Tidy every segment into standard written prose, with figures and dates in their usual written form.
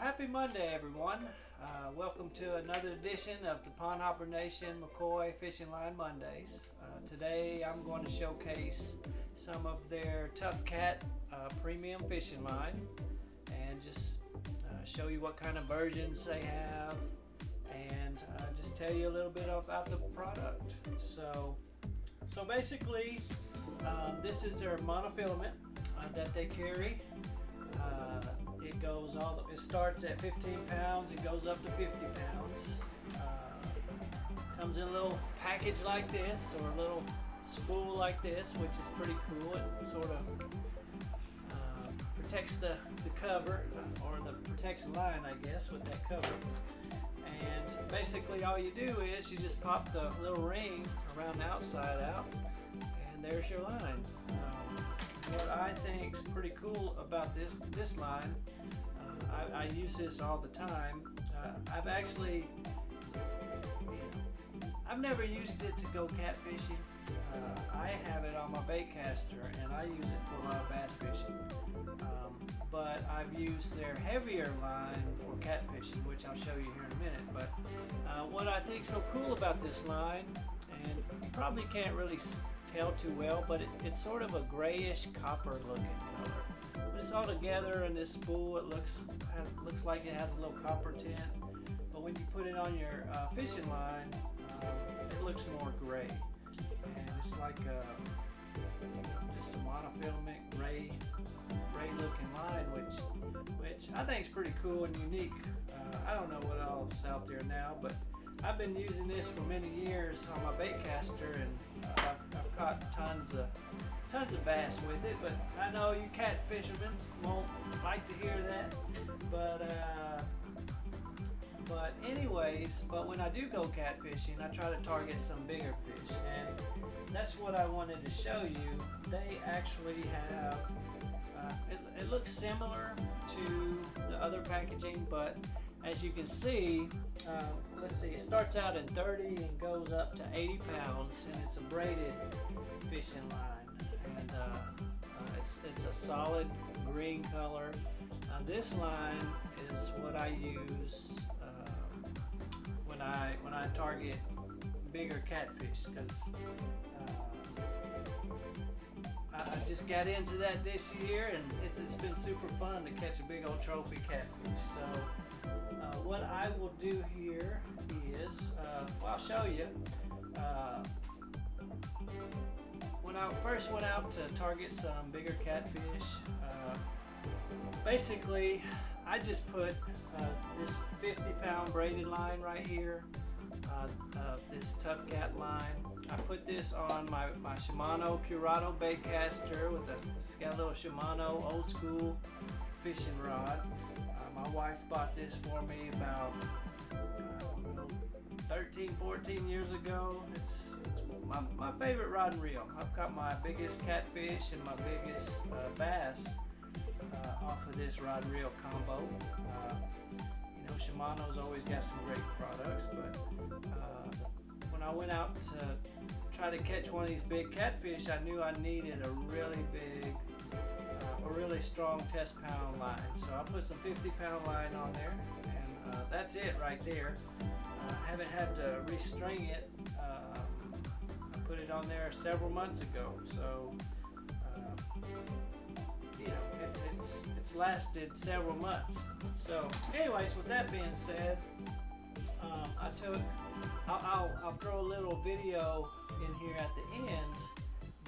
Happy Monday, everyone. Welcome to another edition of the Pond Hopper Nation McCoy Fishing Line Mondays. Today I'm going to showcase some of their Tuff Cat premium fishing line and just show you what kind of versions they have and just tell you a little bit about the product. So basically this is their monofilament that they carry. It starts at 15 pounds, it goes up to 50 pounds. Comes in a little package like this, or a little spool like this, which is pretty cool. It sort of protects the cover, or protects the line, I guess, with that cover. And basically all you do is you just pop the little ring around the outside out, and there's your line. What I think is pretty cool about this line, I use this all the time. I've never used it to go catfishing. I have it on my bait caster and I use it for a lot of bass fishing. But I've used their heavier line for catfishing, which I'll show you here in a minute. But what I think is so cool about this line, and you probably can't really tell too well, but it's sort of a grayish copper looking color. When it's all together in this spool, it looks like it has a little copper tint, but when you put it on your fishing line, it looks more gray, and it's like just a monofilament gray looking line, which I think is pretty cool and unique. I don't know what else out there now, but I've been using this for many years on my bait caster, and I've caught tons of bass with it. But I know you cat fishermen won't like to hear that. But anyways, when I do go catfishing, I try to target some bigger fish, and that's what I wanted to show you. They actually have. It looks similar to the other packaging, but as you can see, let's see, it starts out in 30 and goes up to 80 pounds, and it's a braided fishing line, and it's a solid green color. This line is what I use when I target bigger catfish, because I just got into that this year, and it's been super fun to catch a big old trophy catfish. So what I will do here is, I'll show you. When I first went out to target some bigger catfish, basically I just put this 50-pound braided line right here, this Tuff Cat line. I put this on my Shimano Curado bait caster it's got a little Shimano old school fishing rod. My wife bought this for me about 13, 14 years ago. It's my favorite rod and reel. I've caught my biggest catfish and my biggest bass off of this rod and reel combo. Shimano's always got some great products, but when I went out to try to catch one of these big catfish, I knew I needed a really big, a really strong test pound line. So I put some 50-pound line on there, and that's it right there. I haven't had to restring it. I put it on there several months ago, so it's lasted several months. So anyways, with that being said, I'll throw a little video in here at the end,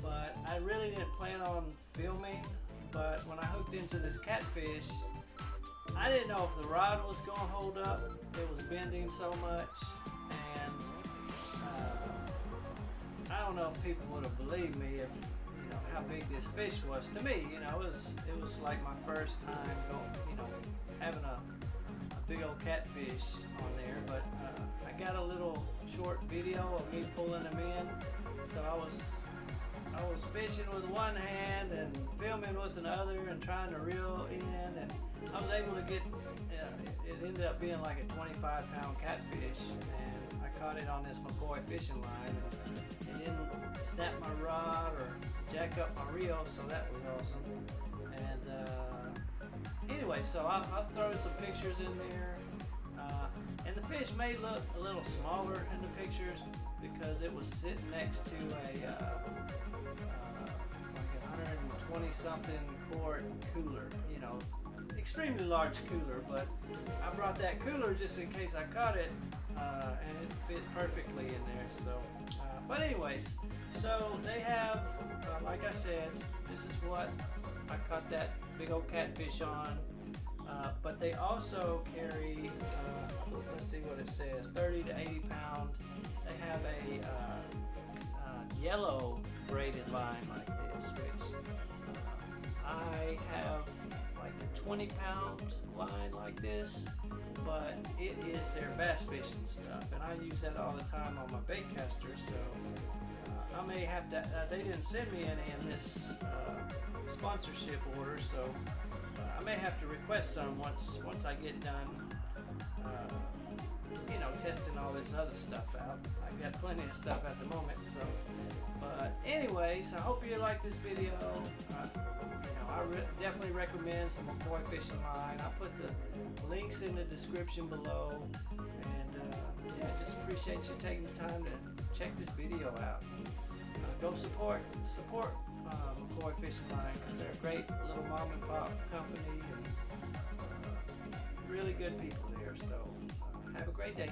but I really didn't plan on filming. But when I hooked into this catfish, I didn't know if the rod was going to hold up. It was bending so much, and I don't know if people would have believed me if how big this fish was. To me, it was like my first time having a big old catfish on there. But I got a little short video of me pulling them in. So I was fishing with one hand and filming with another and trying to reel in, and I was able to get, it ended up being like a 25-pound catfish, and I caught it on this McCoy Fishing Line, and didn't snap my rod or jack up my reel, so that was awesome. And anyway, so I'll throw some pictures in there. And the fish may look a little smaller in the pictures because it was sitting next to a like 120 something quart cooler, you know, extremely large cooler, but I brought that cooler just in case I caught it, and it fit perfectly in there. So but anyways, so they have like I said, this is what I caught that big old catfish on. But they also carry, let's see what it says, 30 to 80 pound. They have a yellow braided line like this, which I have like a 20 pound line like this, but it is their bass fishing stuff, and I use that all the time on my bait caster. So I may have to, they didn't send me any in this sponsorship order, so I may have to request some once I get done, you know, testing all this other stuff out. I've got plenty of stuff at the moment. So, but anyways, I hope you like this video. You know, I definitely recommend some McCoy Fishing Line. I'll put the links in the description below, and yeah, just appreciate you taking the time to check this video out. Go support McCoy Fishing Line, because they're a great little mom and pop company, and really good people there. So have a great day.